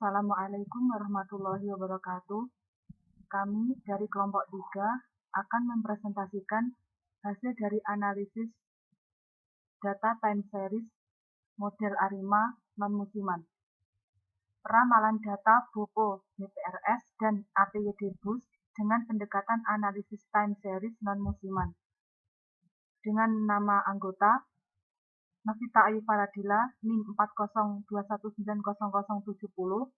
Assalamualaikum warahmatullahi wabarakatuh. Kami dari kelompok 3 akan mempresentasikan hasil dari analisis data time series model ARIMA non-musiman. Peramalan data BOPO BPRS dan APYD-BUS dengan pendekatan analisis time series non-musiman. Dengan nama anggota Novita Ayu Faradila, NIM 4021900070,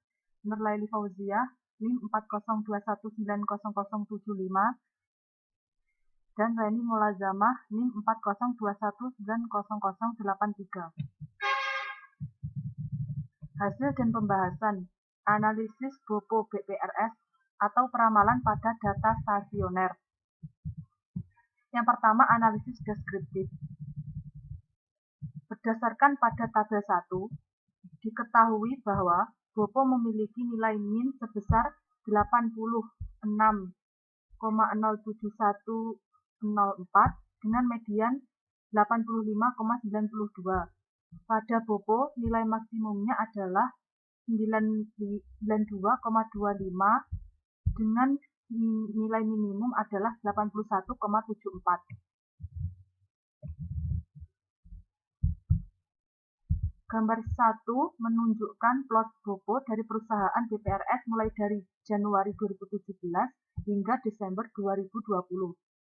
Nurlaili Fauziah, NIM 4021900075, dan Reni Mulazamah, NIM 4021900083. Hasil dan pembahasan analisis BOPO BPRS atau peramalan pada data stasioner. Yang pertama, analisis deskriptif. Berdasarkan pada tabel 1, diketahui bahwa BOPO memiliki nilai min sebesar 86,07104 dengan median 85,92. Pada BOPO, nilai maksimumnya adalah 92,25 dengan nilai minimum adalah 81,74. Gambar 1 menunjukkan plot BOPO dari perusahaan BPRS mulai dari Januari 2017 hingga Desember 2020.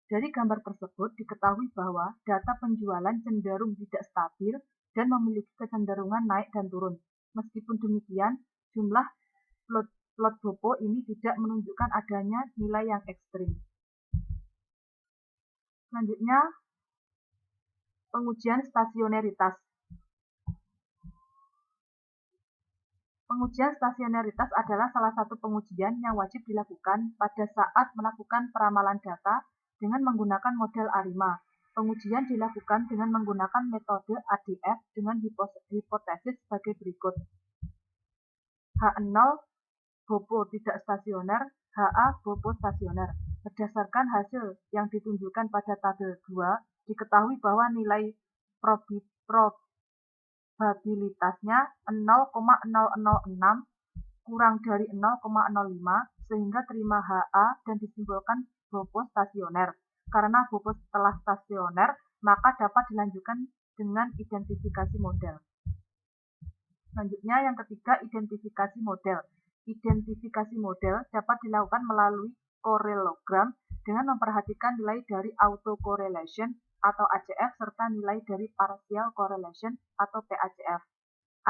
Dari gambar tersebut diketahui bahwa data penjualan cenderung tidak stabil dan memiliki kecenderungan naik dan turun. Meskipun demikian, jumlah plot BOPO ini tidak menunjukkan adanya nilai yang ekstrim. Selanjutnya, pengujian stasioneritas. Pengujian stasioneritas adalah salah satu pengujian yang wajib dilakukan pada saat melakukan peramalan data dengan menggunakan model ARIMA. Pengujian dilakukan dengan menggunakan metode ADF dengan hipotesis sebagai berikut. H0 BOPO tidak stasioner, HA BOPO stasioner. Berdasarkan hasil yang ditunjukkan pada tabel 2, diketahui bahwa nilai probabilitasnya 0,006 kurang dari 0,05 sehingga terima HA dan disimpulkan BOPO stasioner. Karena BOPO telah stasioner, maka dapat dilanjutkan dengan identifikasi model. Selanjutnya yang ketiga, identifikasi model. Identifikasi model dapat dilakukan melalui korelogram dengan memperhatikan nilai dari autocorrelation atau ACF serta nilai dari partial correlation atau PACF.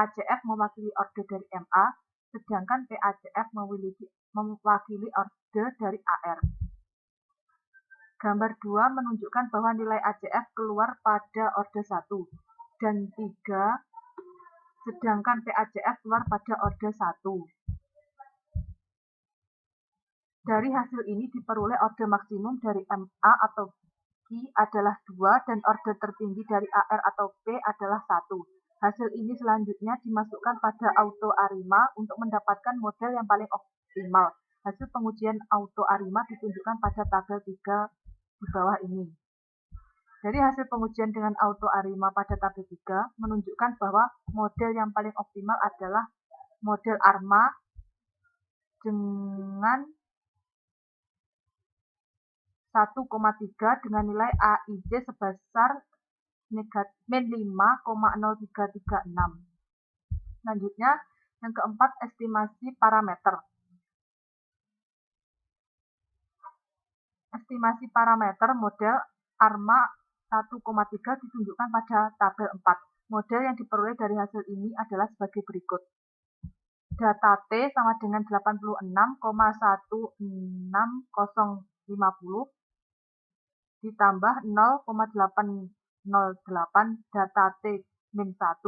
ACF mewakili orde dari MA, sedangkan PACF mewakili orde dari AR. Gambar 2 menunjukkan bahwa nilai ACF keluar pada orde 1 dan 3, sedangkan PACF keluar pada orde 1. Dari hasil ini diperoleh orde maksimum dari MA atau Q adalah 2 dan orde tertinggi dari AR atau P adalah 1. Hasil ini selanjutnya dimasukkan pada auto ARIMA untuk mendapatkan model yang paling optimal. Hasil pengujian auto ARIMA ditunjukkan pada tabel 3 di bawah ini. Dari hasil pengujian dengan auto ARIMA pada tabel 3 menunjukkan bahwa model yang paling optimal adalah model ARMA dengan 1,3 dengan nilai AIJ sebesar min 5,0336. Selanjutnya, yang keempat, estimasi parameter. Estimasi parameter model ARMA 1,3 ditunjukkan pada tabel 4. Model yang diperoleh dari hasil ini adalah sebagai berikut. Data T sama dengan 86,16050 ditambah 0,808 data T min 1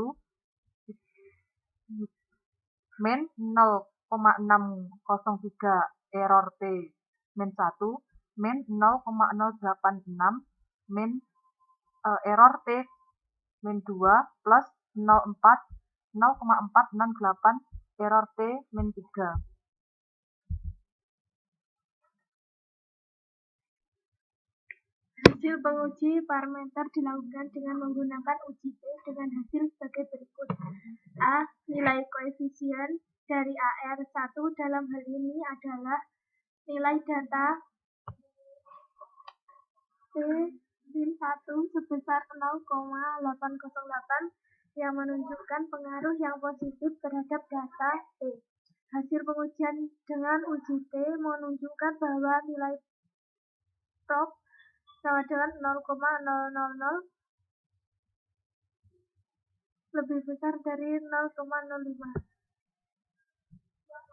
min 0,603 error T min 1 min 0,086 min error T min 2 plus 0,468 error T min 3. Hasil penguji parameter dilakukan dengan menggunakan uji T dengan hasil sebagai berikut. A. Nilai koefisien dari AR1 dalam hal ini adalah nilai data T-1 sebesar 0,808 yang menunjukkan pengaruh yang positif terhadap data T. Hasil pengujian dengan uji T menunjukkan bahwa nilai probe sama dengan 0,000 lebih besar dari 0,05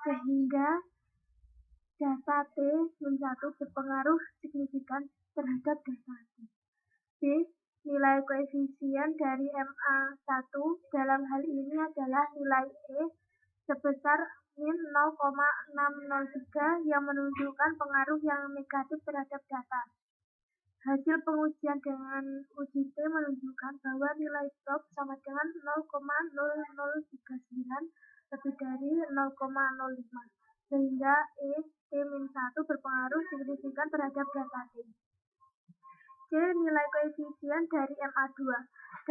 sehingga data T-1 berpengaruh signifikan terhadap data T. B. Nilai koefisien dari MA1 dalam hal ini adalah nilai E sebesar min 0,603 yang menunjukkan pengaruh yang negatif terhadap data. Hasil pengujian dengan uji T menunjukkan bahwa nilai probe sama dengan 0,0039 lebih dari 0,05 sehingga T-1 berpengaruh signifikan terhadap data T. C. Nilai koefisien dari MA2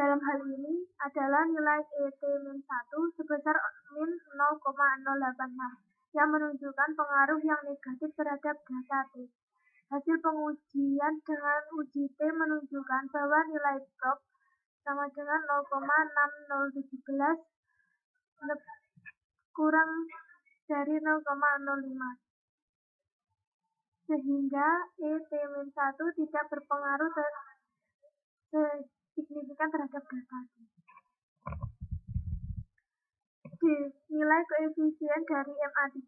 dalam hal ini adalah nilai ET-1 sebesar min 0,086 yang menunjukkan pengaruh yang negatif terhadap data T. Hasil pengujian dengan uji T menunjukkan bahwa nilai probe sama dengan 0,6017 kurang dari 0,05 sehingga ET-1 tidak berpengaruh signifikan terhadap data T. D. Nilai koefisien dari MA3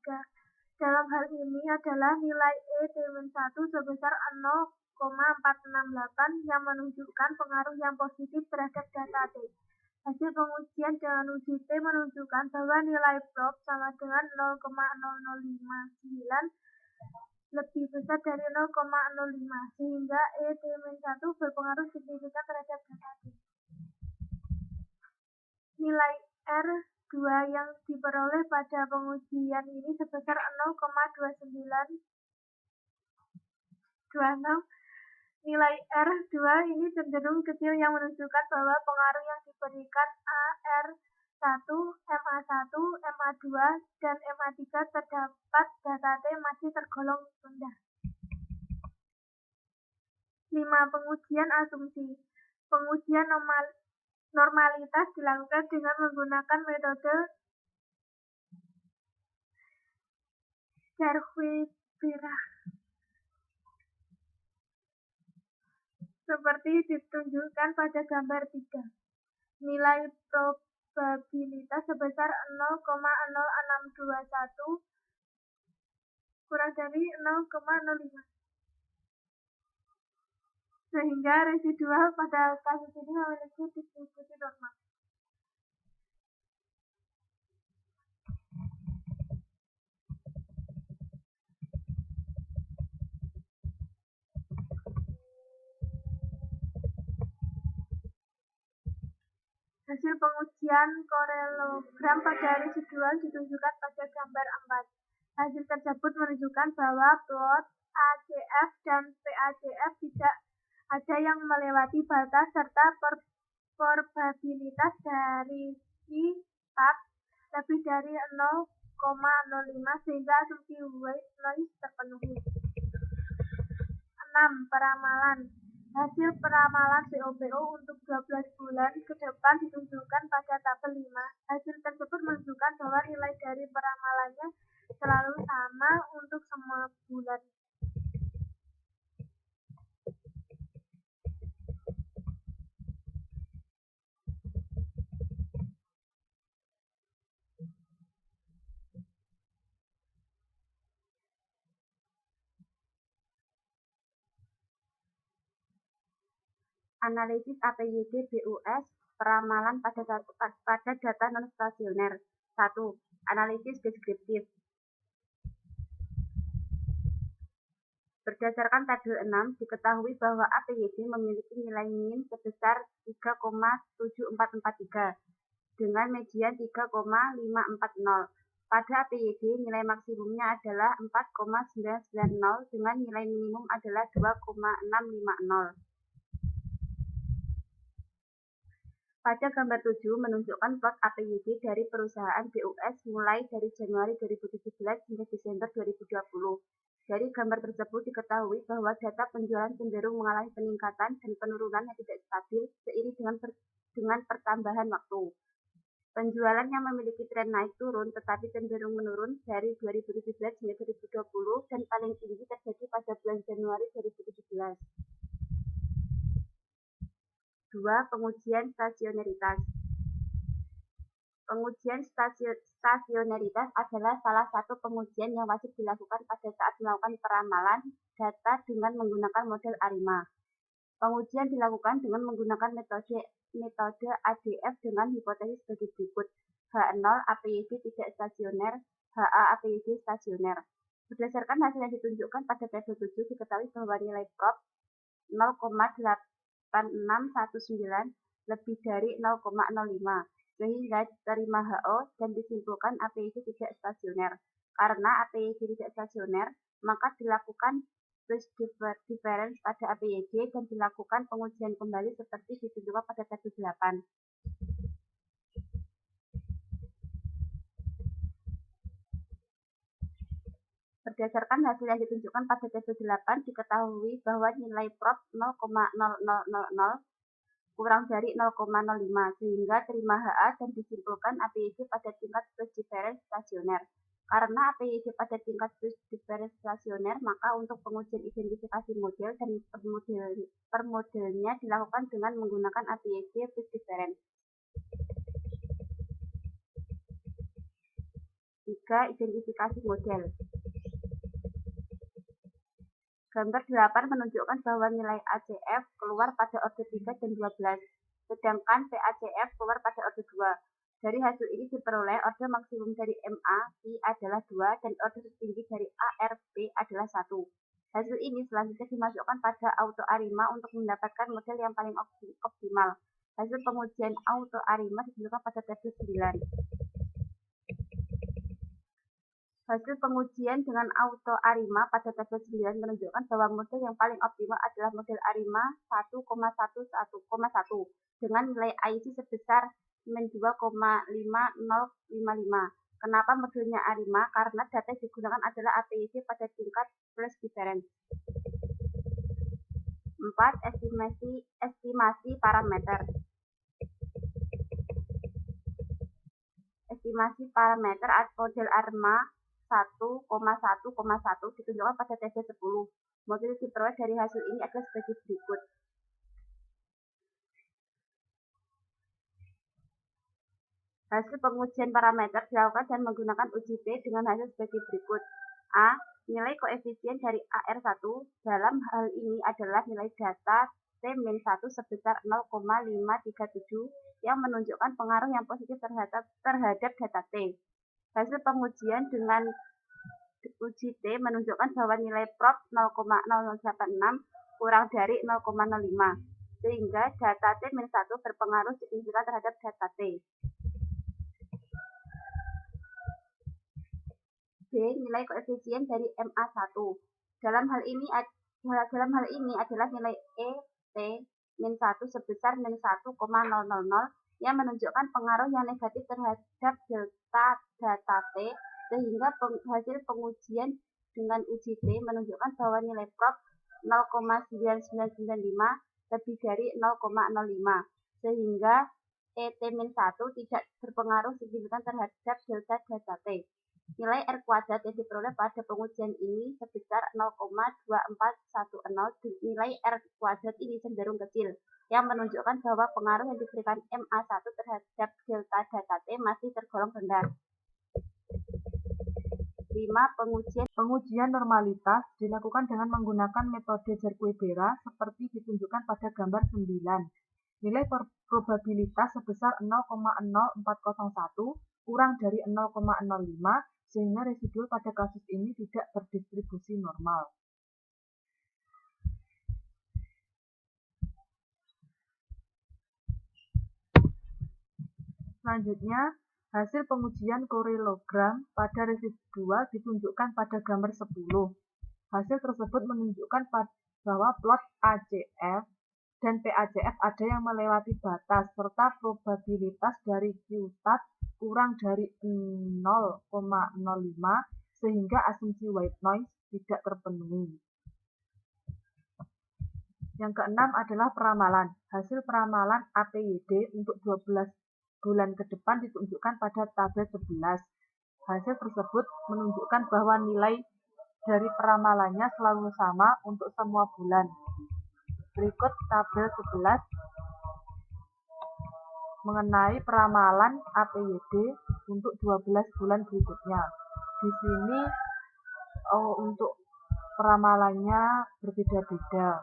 dalam hal ini adalah nilai ET-1 sebesar 0,468 yang menunjukkan pengaruh yang positif terhadap data T. Hasil pengujian dengan uji T menunjukkan bahwa nilai probe sama dengan 0,0059 lebih besar dari 0,05 sehingga ET-1 berpengaruh signifikan terhadap data T. Nilai R2 yang diperoleh pada pengujian ini sebesar 0,2926. Nilai R2 ini cenderung kecil yang menunjukkan bahwa pengaruh yang diberikan AR1, MA1, MA2, dan MA3 terdapat data T masih tergolong rendah. 5. Pengujian asumsi. Pengujian normalitas dilakukan dengan menggunakan metode Cherchov-Virach seperti ditunjukkan pada gambar 3. Nilai probabilitas sebesar 0,0621 kurang dari 0,05 sehingga residual pada kasus ini memiliki distribusi normal. Hasil pengujian korelogram pada residual ditunjukkan pada gambar 4. Hasil tersebut menunjukkan bahwa plot ACF dan PACF tidak ada yang melewati batas serta probabilitas dari I4 lebih dari 0,05 sehingga asumsi white noise terpenuhi. 6. Peramalan. Hasil peramalan BOPO untuk 12 bulan ke depan ditunjukkan pada tabel 5. Hasil tersebut menunjukkan bahwa nilai dari peramalannya selalu sama untuk semua bulan. Analisis APYD BUS peramalan pada data non-stasioner. 1. Analisis deskriptif. Berdasarkan tabel 6, diketahui bahwa APYD memiliki nilai min sebesar 3,7443 dengan median 3,540. Pada APYD, nilai maksimumnya adalah 4,990 dengan nilai minimum adalah 2,650. Pada gambar 7 menunjukkan plot APYD dari perusahaan BUS mulai dari Januari 2017 hingga Desember 2020. Dari gambar tersebut diketahui bahwa data penjualan cenderung mengalami peningkatan dan penurunan yang tidak stabil seiring dengan pertambahan waktu. Penjualan yang memiliki tren naik turun tetapi cenderung menurun dari 2017 hingga 2020 dan paling tinggi terjadi pada bulan Januari 2017. 2. Pengujian stasioneritas. Pengujian stasioneritas adalah salah satu pengujian yang wajib dilakukan pada saat melakukan peramalan data dengan menggunakan model ARIMA. Pengujian dilakukan dengan menggunakan metode ADF dengan hipotesis sebagai berikut: H0 APYD tidak stasioner, HA APYD stasioner. Berdasarkan hasil yang ditunjukkan pada tabel 7 diketahui bahwa nilai prop 0,8619 lebih dari 0,05 sehingga diterima HO dan disimpulkan APYD tidak stasioner. Karena APYD tidak stasioner, maka dilakukan phase difference pada APYD dan dilakukan pengujian kembali seperti ditunjukkan pada tabel 8. Berdasarkan hasil yang ditunjukkan pada tabel 8 diketahui bahwa nilai prop 0,0000 kurang dari 0,05 sehingga terima HA dan disimpulkan APYD pada tingkat phase difference stasioner. Karena APYD pada tingkat phase difference stasioner, maka untuk pengujian identifikasi model dan permodelnya dilakukan dengan menggunakan APYD phase difference. 3. Identifikasi model. Gambar 8 menunjukkan bahwa nilai ACF keluar pada orde 3 dan 12, sedangkan PACF keluar pada orde 2. Dari hasil ini diperoleh orde maksimum dari MA, I adalah 2, dan orde tertinggi dari ARP adalah 1. Hasil ini selanjutnya dimasukkan pada auto ARIMA untuk mendapatkan model yang paling optimal. Hasil pengujian auto ARIMA ditunjukkan pada tabel 9. Hasil pengujian dengan auto ARIMA pada tabel 9 menunjukkan bahwa model yang paling optimal adalah model ARIMA 1,11,1 dengan nilai IC sebesar -2,5055. Kenapa modelnya ARIMA? Karena data yang digunakan adalah APYD pada tingkat phase difference. 4. Estimasi parameter. Estimasi parameter model ARIMA 1,1,1 ditunjukkan pada tabel 10. Model yang diperoleh dari hasil ini adalah sebagai berikut. Hasil pengujian parameter dilakukan dan menggunakan uji T dengan hasil sebagai berikut. A. Nilai koefisien dari AR1 dalam hal ini adalah nilai data T-1 sebesar 0,537 yang menunjukkan pengaruh yang positif terhadap data T. Hasil pengujian dengan uji T menunjukkan bahwa nilai prop 0,0086 kurang dari 0,05 sehingga data T-1 berpengaruh signifikan terhadap data T. B. Nilai koefisien dari MA1 dalam hal ini adalah nilai ET-1 sebesar -1,000 yang menunjukkan pengaruh yang negatif terhadap delta data T sehingga hasil pengujian dengan uji T menunjukkan bahwa nilai prop 0,9995 lebih dari 0,05 sehingga ET-1 tidak berpengaruh signifikan terhadap delta data T. Nilai R kuadrat yang diperoleh pada pengujian ini sebesar 0,2410. Nilai R kuadrat ini cenderung kecil, yang menunjukkan bahwa pengaruh yang diberikan MA1 terhadap delta data T masih tergolong rendah. 5. Pengujian normalitas dilakukan dengan menggunakan metode Jarque-Bera seperti ditunjukkan pada gambar 9. Nilai probabilitas sebesar 0,0401 kurang dari 0,05 sehingga residual pada kasus ini tidak berdistribusi normal. Selanjutnya, hasil pengujian korelogram pada residual ditunjukkan pada gambar 10. Hasil tersebut menunjukkan bahwa plot ACF dan PACF ada yang melewati batas, serta probabilitas dari Q-stat kurang dari 0,05 sehingga asumsi white noise tidak terpenuhi. Yang keenam adalah peramalan. Hasil peramalan APYD untuk 12 bulan ke depan ditunjukkan pada tabel 11. Hasil tersebut menunjukkan bahwa nilai dari peramalannya selalu sama untuk semua bulan. Berikut tabel 11 mengenai peramalan APYD untuk 12 bulan berikutnya. Di sini untuk peramalannya berbeda-beda.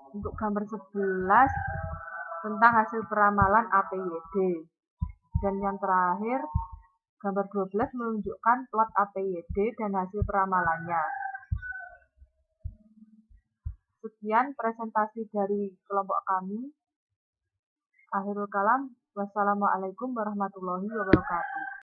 Untuk gambar 11 tentang hasil peramalan APYD. Dan yang terakhir, gambar 12 menunjukkan plot APYD dan hasil peramalannya. Sekian presentasi dari kelompok kami. Akhirul kalam, wassalamualaikum warahmatullahi wabarakatuh.